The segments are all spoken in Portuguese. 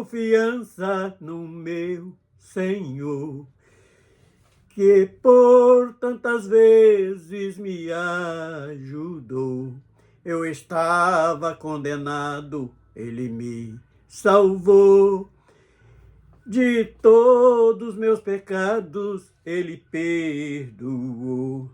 confiança no meu Senhor, que por tantas vezes me ajudou. Eu estava condenado, Ele me salvou. De todos meus pecados, Ele perdoou.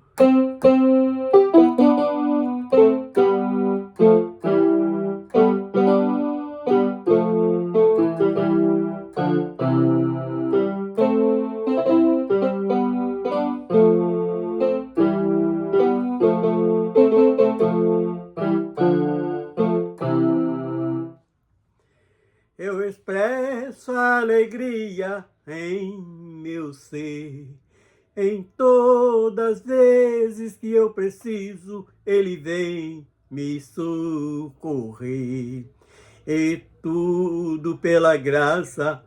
Eu expresso a alegria em meu ser. Em todas as vezes que eu preciso, Ele vem me socorrer. E tudo pela graça,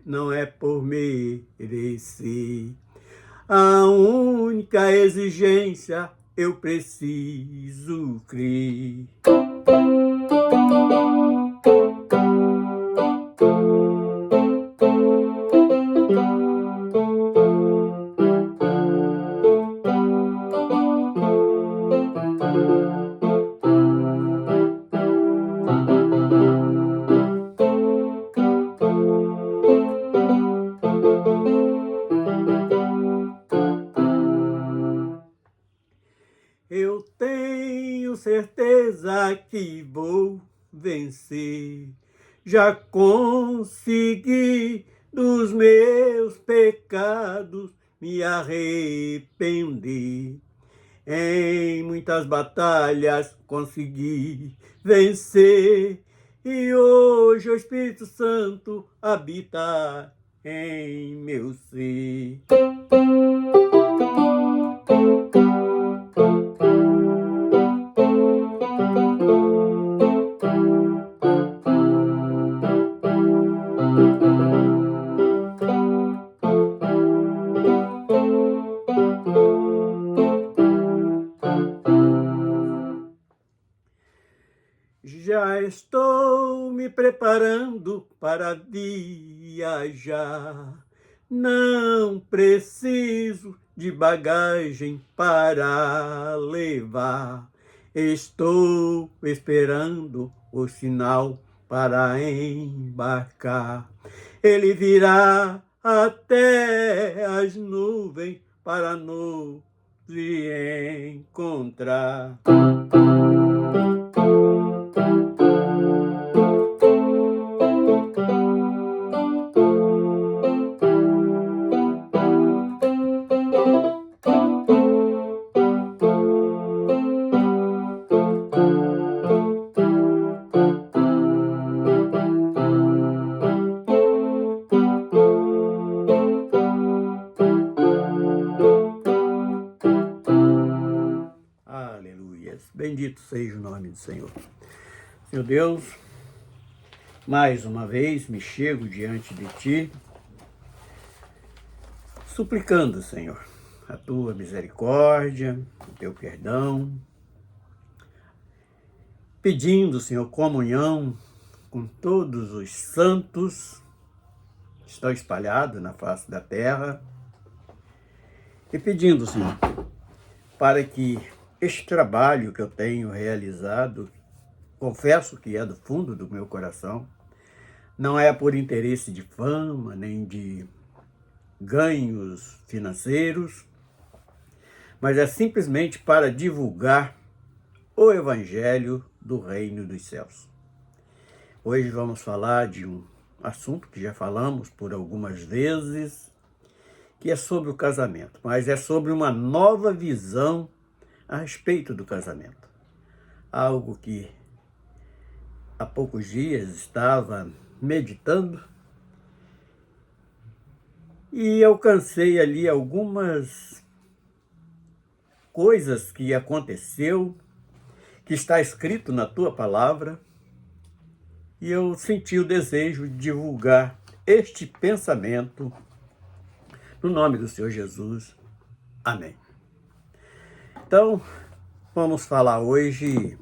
não é por merecer. A única exigência, eu preciso crer. Eu tenho certeza que vou vencer. Já consegui dos meus pecados me arrepender. Em muitas batalhas consegui vencer. E hoje o Espírito Santo habita em meu ser. Já estou me preparando para viajar. Não preciso de bagagem para levar. Estou esperando o sinal para embarcar. Ele virá até as nuvens para nos encontrar. Aleluias. Bendito seja o nome do Senhor. Meu Deus, mais uma vez me chego diante de Ti, suplicando, Senhor, a Tua misericórdia, o Teu perdão, pedindo, Senhor, comunhão com todos os santos que estão espalhados na face da terra e pedindo, Senhor, para que este trabalho que eu tenho realizado, confesso que é do fundo do meu coração, não é por interesse de fama, nem de ganhos financeiros, mas é simplesmente para divulgar o Evangelho do Reino dos Céus. Hoje vamos falar de um assunto que já falamos por algumas vezes, que é sobre o casamento, mas é sobre uma nova visão a respeito do casamento. Algo que há poucos dias estava meditando e alcancei ali algumas coisas que aconteceu, que está escrito na Tua palavra, e eu senti o desejo de divulgar este pensamento no nome do Senhor Jesus. Amém. Então, vamos falar hoje,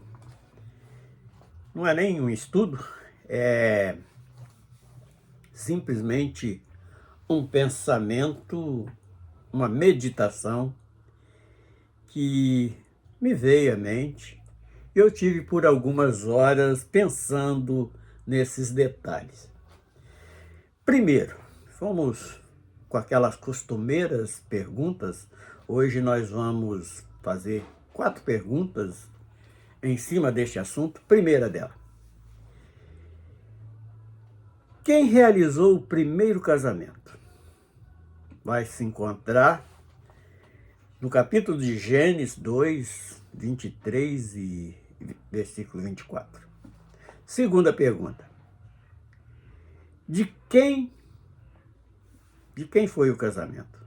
não é nem um estudo, é simplesmente um pensamento, uma meditação que me veio à mente e eu tive por algumas horas pensando nesses detalhes. Primeiro, fomos com aquelas costumeiras perguntas. Hoje nós vamos fazer 4 perguntas em cima deste assunto. Primeira dela: quem realizou o primeiro casamento? Vai se encontrar no capítulo de Gênesis 2, 23 e versículo 24. Segunda pergunta: de quem foi o casamento?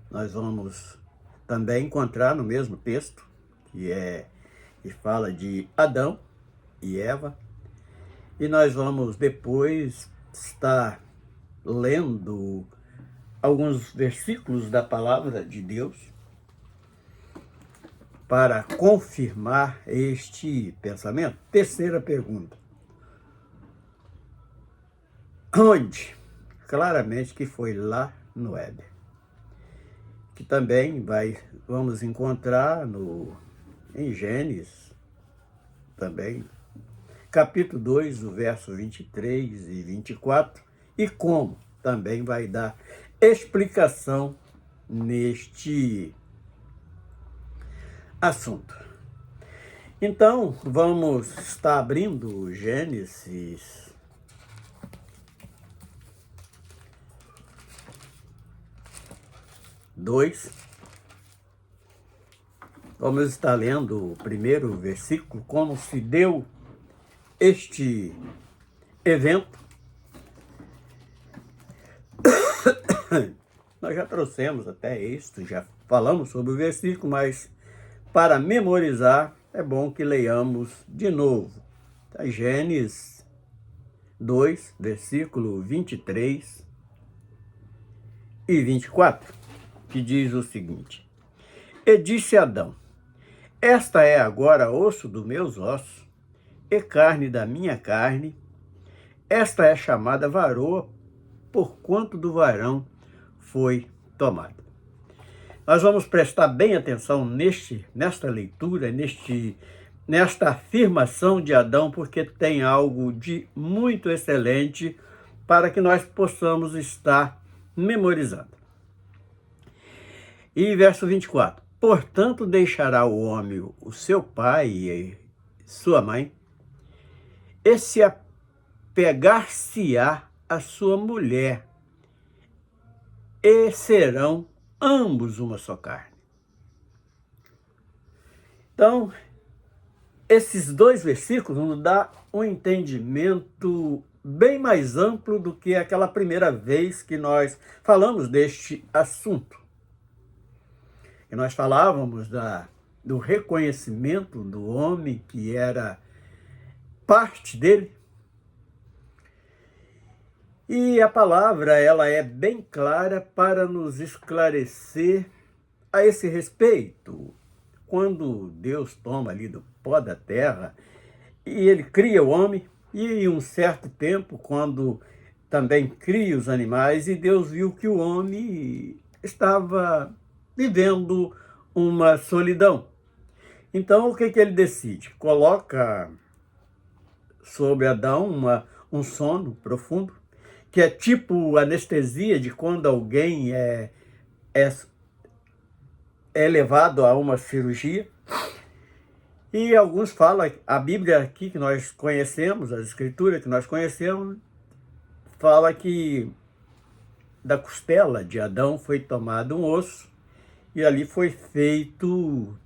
Nós vamos também encontrar no mesmo texto, que fala de Adão e Eva, e nós vamos depois estar lendo alguns versículos da palavra de Deus para confirmar este pensamento. Terceira pergunta: onde? Claramente que foi lá no Éden, que também vamos encontrar em Gênesis, também, capítulo 2, o verso 23 e 24, e como também vai dar explicação neste assunto. Então, vamos estar abrindo Gênesis 2. Vamos estar lendo o primeiro versículo, como se deu este evento. Nós já trouxemos até isto, já falamos sobre o versículo, mas para memorizar é bom que leiamos de novo. Gênesis 2, versículo 23 e 24, que diz o seguinte: e disse Adão: esta é agora osso dos meus ossos e carne da minha carne. Esta é chamada varoa, porquanto do varão foi tomada. Nós vamos prestar bem atenção nesta leitura, nesta afirmação de Adão, porque tem algo de muito excelente para que nós possamos estar memorizando. E verso 24: portanto deixará o homem o seu pai e sua mãe, e se apegar-se-á a sua mulher, e serão ambos uma só carne. Então, esses 2 versículos nos dão um entendimento bem mais amplo do que aquela primeira vez que nós falamos deste assunto. E nós falávamos do reconhecimento do homem, que era parte dele. E a palavra, ela é bem clara para nos esclarecer a esse respeito. Quando Deus toma ali do pó da terra e ele cria o homem, e em um certo tempo, quando também cria os animais, e Deus viu que o homem estava vivendo uma solidão. Então, o que ele decide? Coloca sobre Adão um sono profundo, que é tipo anestesia de quando alguém é levado a uma cirurgia. E alguns falam, a Bíblia aqui que nós conhecemos, as escrituras que nós conhecemos, fala que da costela de Adão foi tomado um osso, e ali foi feito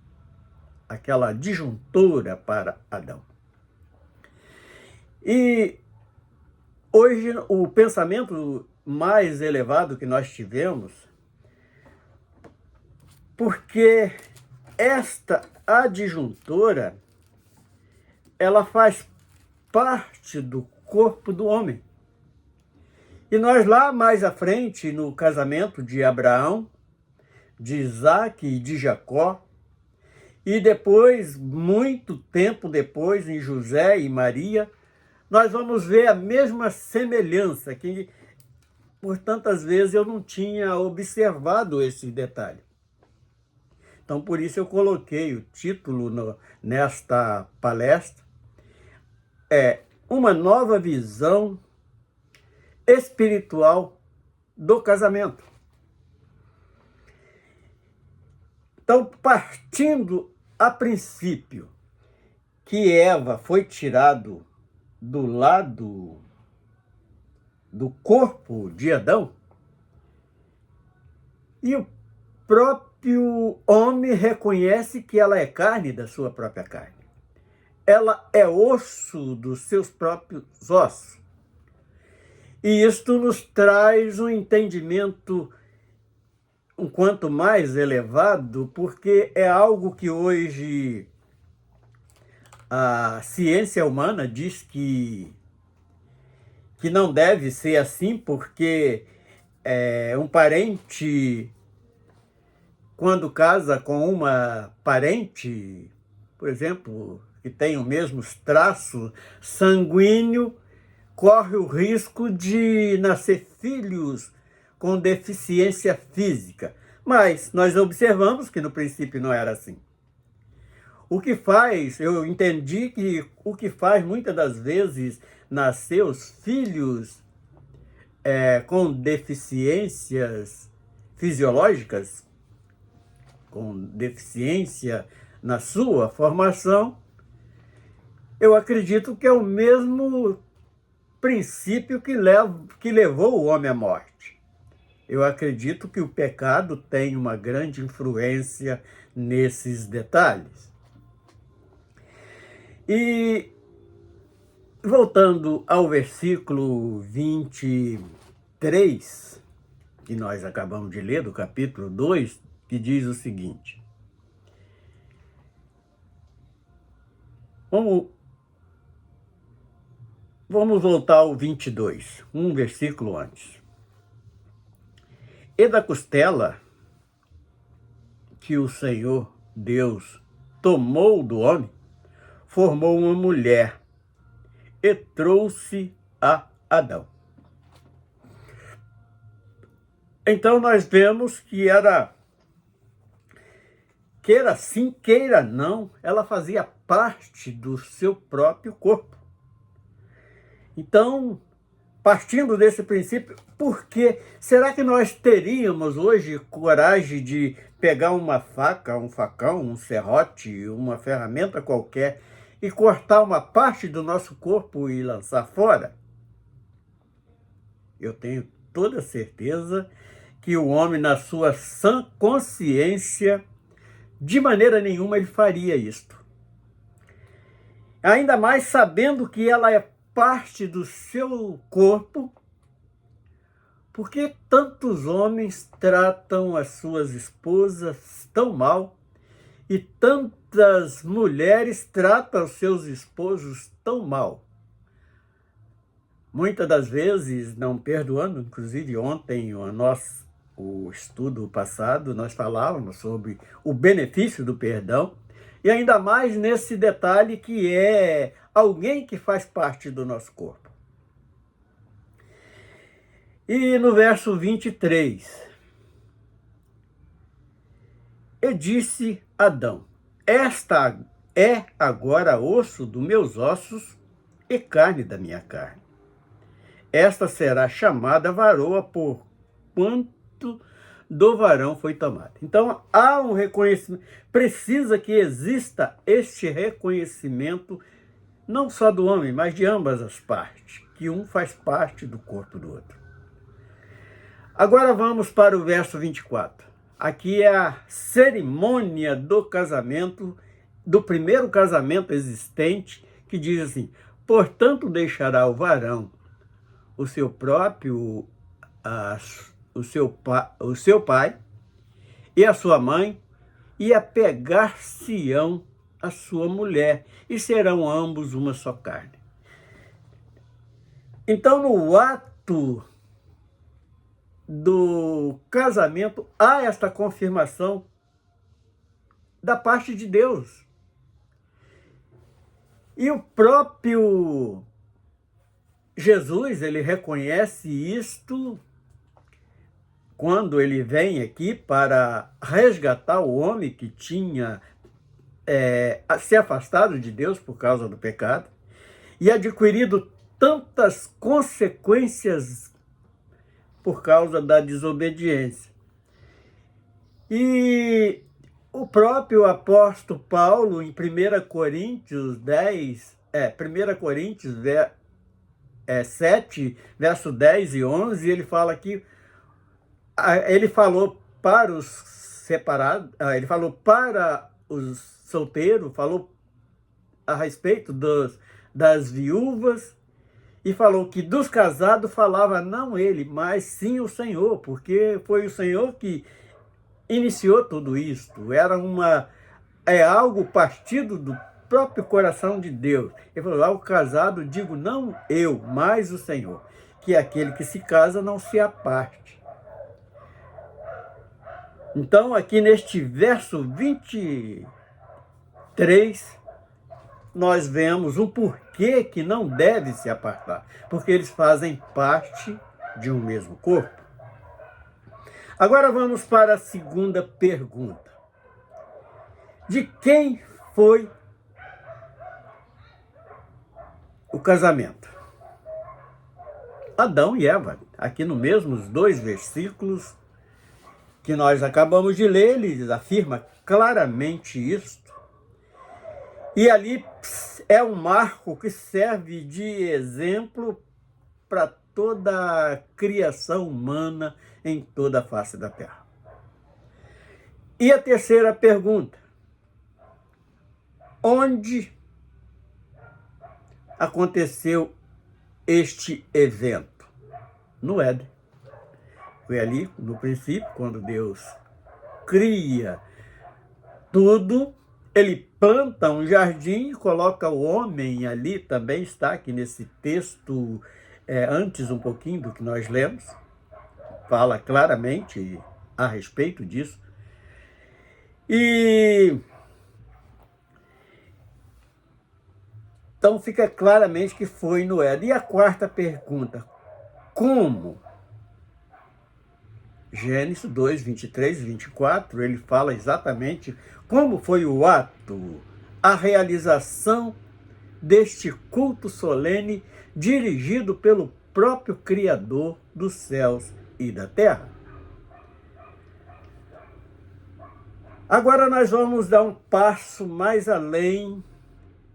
aquela disjuntura para Adão. E hoje, o pensamento mais elevado que nós tivemos, porque esta adjuntora, ela faz parte do corpo do homem. E nós lá mais à frente, no casamento de Abraão, de Isaac e de Jacó, e depois, muito tempo depois, em José e Maria, nós vamos ver a mesma semelhança, que por tantas vezes eu não tinha observado esse detalhe. Então, por isso eu coloquei o título nesta palestra, Uma Nova Visão Espiritual do Casamento. Então, partindo a princípio que Eva foi tirado do lado do corpo de Adão, e o próprio homem reconhece que ela é carne da sua própria carne. Ela é osso dos seus próprios ossos. E isto nos traz um entendimento um quanto mais elevado, porque é algo que hoje a ciência humana diz que não deve ser assim, porque um parente, quando casa com uma parente, por exemplo, que tem os mesmos traços sanguíneos, corre o risco de nascer filhos com deficiência física. Mas nós observamos que no princípio não era assim. O que faz, eu entendi que o que faz muitas das vezes nascer os filhos com deficiências fisiológicas, com deficiência na sua formação, eu acredito que é o mesmo princípio que levou o homem à morte. Eu acredito que o pecado tem uma grande influência nesses detalhes. E voltando ao versículo 23, que nós acabamos de ler, do capítulo 2, que diz o seguinte. Vamos voltar ao 22, um versículo antes. E da costela que o Senhor Deus tomou do homem, formou uma mulher e trouxe a Adão. Então nós vemos que queira sim, queira não, ela fazia parte do seu próprio corpo. Então, partindo desse princípio, por que será que nós teríamos hoje coragem de pegar uma faca, um facão, um serrote, uma ferramenta qualquer e cortar uma parte do nosso corpo e lançar fora? Eu tenho toda certeza que o homem, na sua sã consciência, de maneira nenhuma ele faria isto. Ainda mais sabendo que ela é parte do seu corpo. Por que tantos homens tratam as suas esposas tão mal e tantas mulheres tratam os seus esposos tão mal? Muitas das vezes, não perdoando, inclusive ontem, o estudo passado, nós falávamos sobre o benefício do perdão, e ainda mais nesse detalhe que é alguém que faz parte do nosso corpo. E no verso 23, e disse Adão, esta é agora osso dos meus ossos e carne da minha carne. Esta será chamada varoa por quanto do varão foi tomada. Então, há um reconhecimento, precisa que exista este reconhecimento, não só do homem, mas de ambas as partes, que um faz parte do corpo do outro. Agora vamos para o verso 24. Aqui é a cerimônia do casamento, do primeiro casamento existente, que diz assim, portanto deixará o varão o seu próprio, o seu pai e a sua mãe, e apegar-se-ão a sua mulher, e serão ambos uma só carne. Então, no ato do casamento, há esta confirmação da parte de Deus. E o próprio Jesus, ele reconhece isto quando ele vem aqui para resgatar o homem que tinha se afastado de Deus por causa do pecado e adquirido tantas consequências por causa da desobediência. E o próprio apóstolo Paulo, em 1 Coríntios 7, verso 10 e 11, ele fala que ele falou para os separados, ele falou para os solteiros, falou a respeito das viúvas, e falou que dos casados falava não ele, mas sim o Senhor, porque foi o Senhor que iniciou tudo isto. Era algo partido do próprio coração de Deus. Ele falou, ao casado digo não eu, mas o Senhor, que aquele que se casa não se aparte. Então, aqui neste verso 23, nós vemos um porquê que não deve se apartar, porque eles fazem parte de um mesmo corpo. Agora vamos para a segunda pergunta. De quem foi o casamento? Adão e Eva. Aqui no mesmos 2 versículos que nós acabamos de ler, ele afirma claramente isto. E ali é um marco que serve de exemplo para toda a criação humana em toda a face da terra. E a terceira pergunta: onde aconteceu este evento? No Éden. Foi ali, no princípio, quando Deus cria tudo, ele planta um jardim, coloca o homem ali, também está aqui nesse texto, antes um pouquinho do que nós lemos, fala claramente a respeito disso. E então fica claramente que foi no Éden. E a quarta pergunta: como? Gênesis 2, 23 e 24, ele fala exatamente como foi o ato, a realização deste culto solene dirigido pelo próprio Criador dos céus e da terra. Agora nós vamos dar um passo mais além,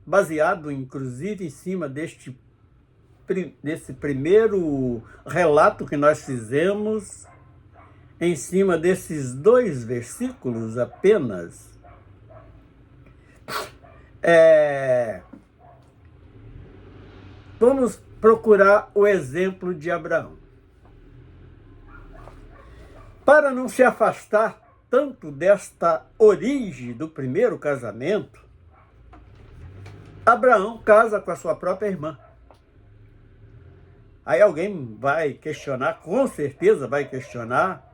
baseado inclusive em cima desse primeiro relato que nós fizemos, em cima desses 2 versículos apenas. Vamos procurar o exemplo de Abraão. Para não se afastar tanto desta origem do primeiro casamento, Abraão casa com a sua própria irmã. Aí alguém vai questionar, com certeza vai questionar,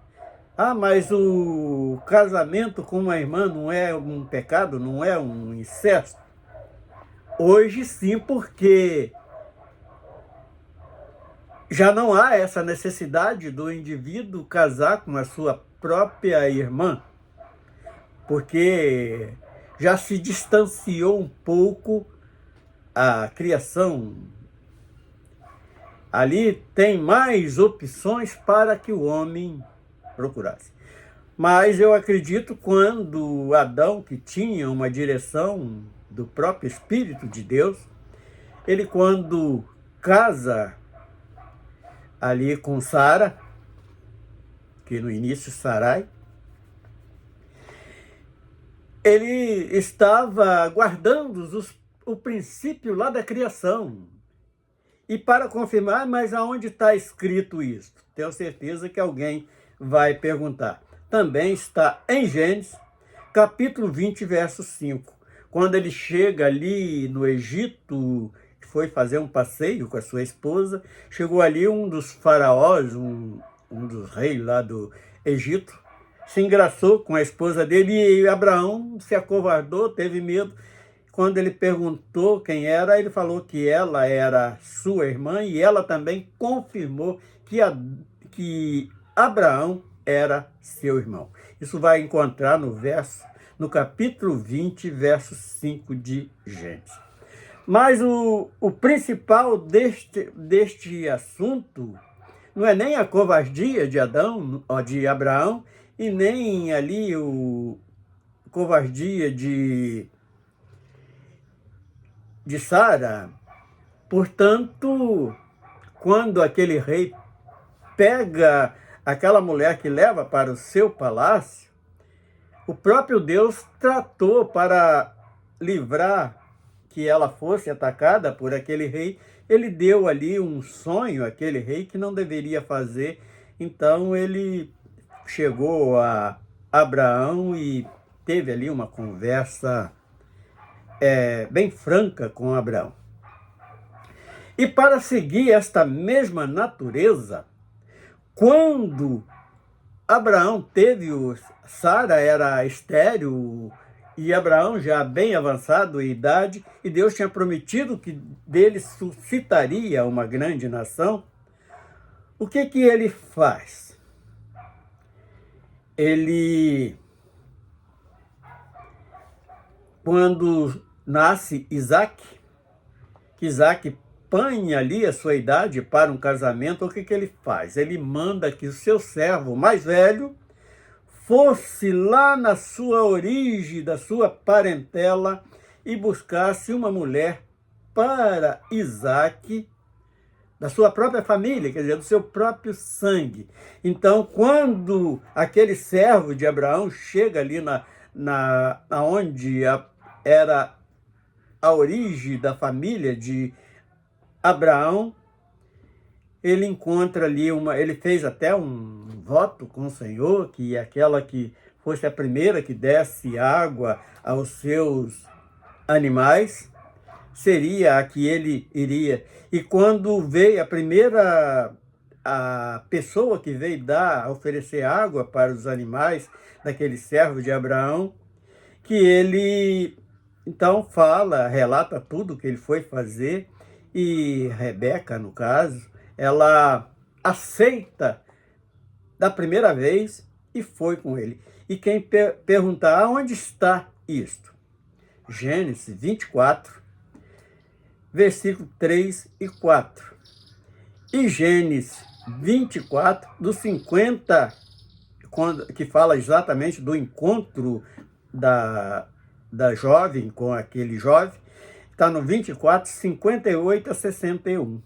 mas o casamento com uma irmã não é um pecado, não é um incesto? Hoje sim, porque já não há essa necessidade do indivíduo casar com a sua própria irmã, porque já se distanciou um pouco a criação. Ali tem mais opções para que o homem procurasse. Mas eu acredito quando Adão, que tinha uma direção do próprio Espírito de Deus, ele quando casa ali com Sara, que no início Sarai, ele estava guardando o princípio lá da criação. E para confirmar, mas aonde está escrito isso? Tenho certeza que alguém vai perguntar. Também está em Gênesis, capítulo 20, verso 5. Quando ele chega ali no Egito, foi fazer um passeio com a sua esposa, chegou ali um dos faraós, um dos reis lá do Egito, se engraçou com a esposa dele e Abraão se acovardou, teve medo. Quando ele perguntou quem era, ele falou que ela era sua irmã e ela também confirmou que Abraão era seu irmão. Isso vai encontrar no capítulo 20, verso 5 de Gênesis. Mas o principal deste assunto não é nem a covardia de Abraão, e nem ali a covardia de Sara. Portanto, quando aquele rei pega aquela mulher que leva para o seu palácio, o próprio Deus tratou para livrar que ela fosse atacada por aquele rei. Ele deu ali um sonho àquele rei que não deveria fazer. Então ele chegou a Abraão e teve ali uma conversa bem franca com Abraão. E para seguir esta mesma natureza, quando Abraão teve Sara era estéril, e Abraão já bem avançado em idade, e Deus tinha prometido que dele suscitaria uma grande nação, o que ele faz? Ele, quando nasce Isaac, que Isaac panha ali a sua idade para um casamento, o que ele faz? Ele manda que o seu servo mais velho fosse lá na sua origem, da sua parentela, e buscasse uma mulher para Isaac, da sua própria família, quer dizer, do seu próprio sangue. Então, quando aquele servo de Abraão chega ali onde era a origem da família de Abraão, ele encontra ali ele fez até um voto com o Senhor, que aquela que fosse a primeira que desse água aos seus animais, seria a que ele iria. E quando veio a pessoa que veio oferecer água para os animais daquele servo de Abraão, que ele então relata tudo o que ele foi fazer, e Rebeca, no caso, ela aceita da primeira vez e foi com ele. E quem perguntar, aonde está isto? Gênesis 24, versículo 3 e 4. E Gênesis 24, do 50, que fala exatamente do encontro da jovem com aquele jovem, está no 24, 58 a 61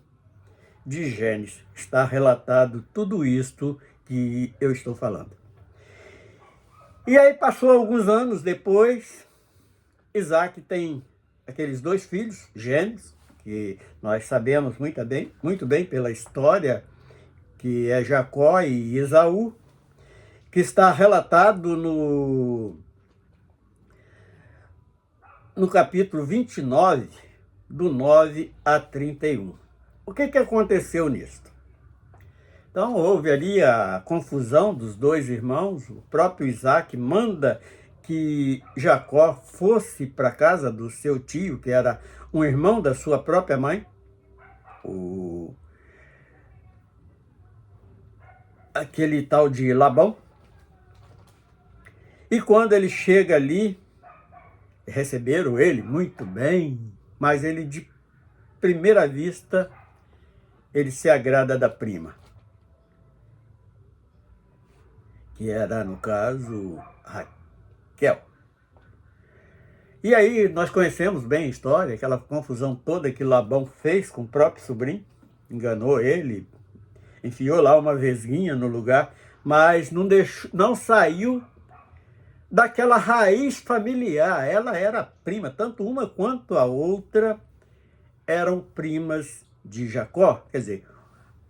de Gênesis. Está relatado tudo isto que eu estou falando. E aí passou alguns anos depois, Isaac tem aqueles dois filhos, gêmeos, que nós sabemos muito bem pela história, que é Jacó e Esaú, que está relatado no capítulo 29, do 9 a 31. O que aconteceu nisto? Então, houve ali a confusão dos dois irmãos. O próprio Isaac manda que Jacó fosse para a casa do seu tio, que era um irmão da sua própria mãe, aquele tal de Labão. E quando ele chega ali, receberam ele muito bem, mas ele, de primeira vista, ele se agrada da prima, que era, no caso, Raquel. E aí nós conhecemos bem a história, aquela confusão toda que Labão fez com o próprio sobrinho, enganou ele, enfiou lá uma vesguinha no lugar, mas não saiu daquela raiz familiar. Ela era prima, tanto uma quanto a outra eram primas de Jacó. Quer dizer,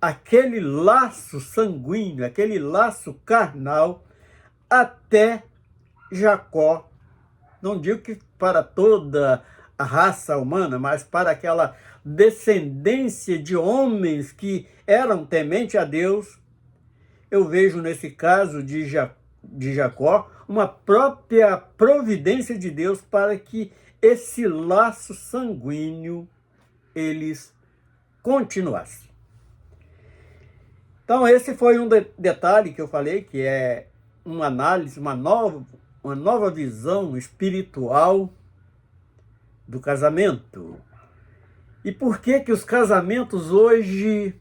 aquele laço sanguíneo, aquele laço carnal, até Jacó, não digo que para toda a raça humana, mas para aquela descendência de homens que eram temente a Deus, eu vejo nesse caso de Jacó uma própria providência de Deus para que esse laço sanguíneo eles continuassem. Então, esse foi um detalhe que eu falei, que é uma análise, uma nova visão espiritual do casamento. E por que que os casamentos hoje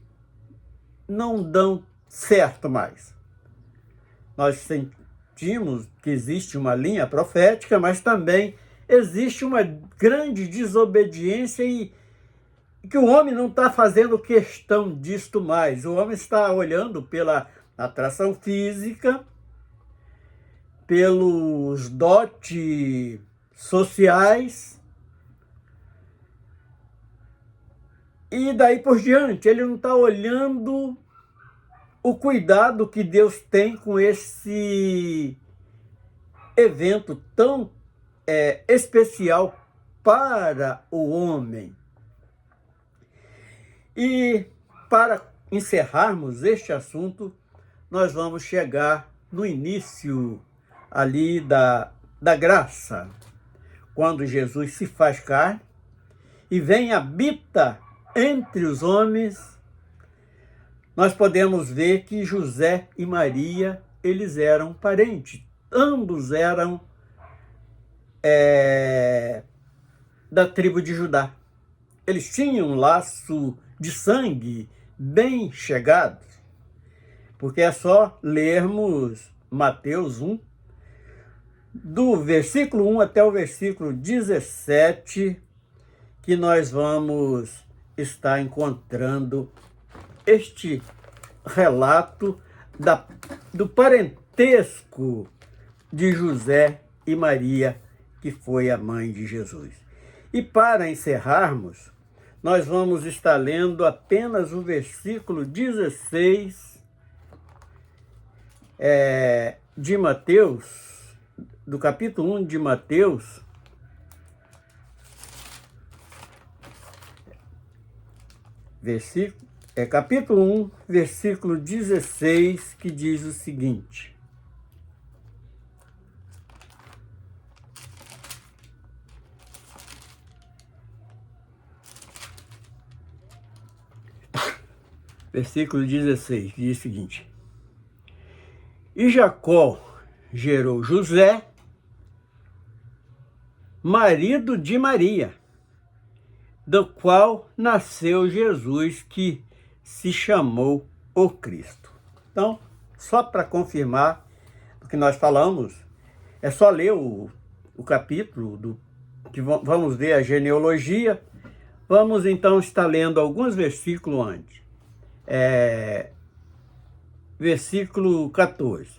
não dão certo mais? Nós sentimos que existe uma linha profética, mas também existe uma grande desobediência e que o homem não está fazendo questão disto mais. O homem está olhando pela atração física, pelos dotes sociais e daí por diante. Ele não está olhando o cuidado que Deus tem com esse evento tão especial para o homem. E para encerrarmos este assunto, nós vamos chegar no início ali da graça, quando Jesus se faz carne e vem e habita entre os homens. Nós podemos ver que José e Maria, eles eram parentes, ambos eram da tribo de Judá. Eles tinham um laço de sangue bem chegado, porque é só lermos Mateus 1, do versículo 1 até o versículo 17, que nós vamos estar encontrando este relato do parentesco de José e Maria, que foi a mãe de Jesus. E para encerrarmos, nós vamos estar lendo apenas o versículo 16 de Mateus, do capítulo 1 de Mateus, capítulo 1, versículo 16, que diz o seguinte: versículo 16, diz o seguinte: E Jacó gerou José, marido de Maria, do qual nasceu Jesus, que se chamou o Cristo. Então, só para confirmar o que nós falamos, é só ler o capítulo que vamos ver a genealogia. Vamos então estar lendo alguns versículos antes. Versículo 14.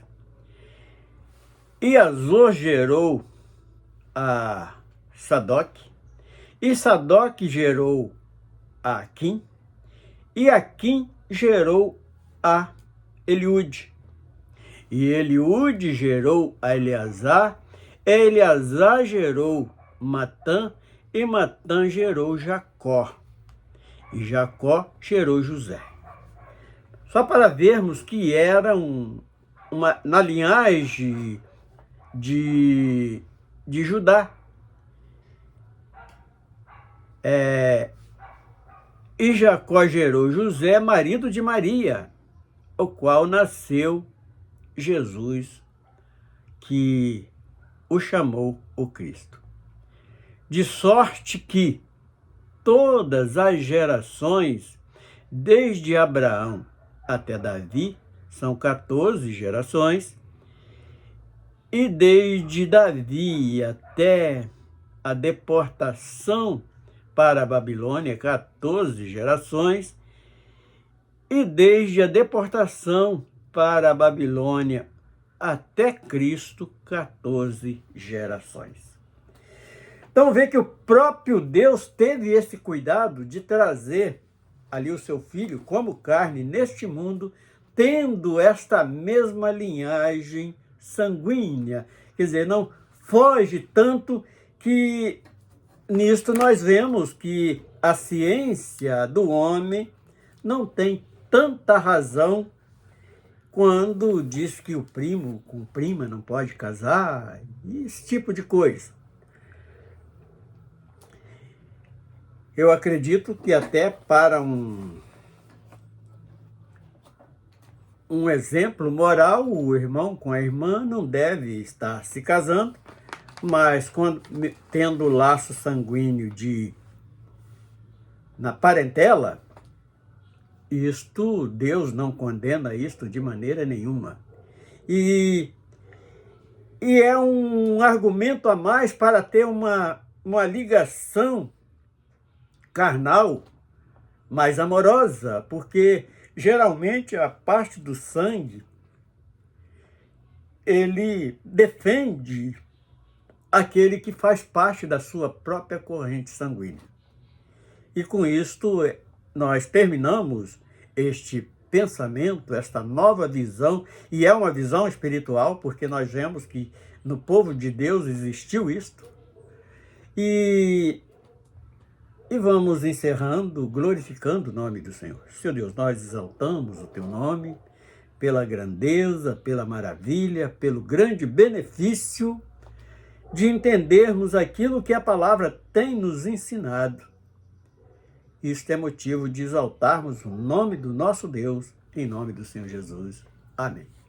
E Azor gerou a Sadoque, e Sadoque gerou a Aquim, e Aquim gerou a Eliúde. E Eliúde gerou a Eleazar, e Eleazar gerou Matã, e Matã gerou Jacó, e Jacó gerou José. Só para vermos que era na linhagem de Judá. E Jacó gerou José, marido de Maria, o qual nasceu Jesus, que o chamou o Cristo. De sorte que todas as gerações, desde Abraão até Davi, são 14 gerações, e desde Davi até a deportação para a Babilônia, 14 gerações, e desde a deportação para a Babilônia até Cristo, 14 gerações. Então vê que o próprio Deus teve esse cuidado de trazer ali o seu filho como carne neste mundo, tendo esta mesma linhagem sanguínea. Quer dizer, não foge tanto que nisto nós vemos que a ciência do homem não tem tanta razão quando diz que o primo com prima não pode casar, esse tipo de coisa. Eu acredito que até para um exemplo moral, o irmão com a irmã não deve estar se casando, mas quando tendo laço sanguíneo na parentela, Deus não condena isto de maneira nenhuma. E é um argumento a mais para ter uma ligação carnal mais amorosa, porque geralmente a parte do sangue, ele defende aquele que faz parte da sua própria corrente sanguínea. E com isto nós terminamos este pensamento, esta nova visão, e é uma visão espiritual, porque nós vemos que no povo de Deus existiu isto. E vamos encerrando, glorificando o nome do Senhor. Senhor Deus, nós exaltamos o teu nome pela grandeza, pela maravilha, pelo grande benefício de entendermos aquilo que a palavra tem nos ensinado. Isto é motivo de exaltarmos o nome do nosso Deus, em nome do Senhor Jesus. Amém.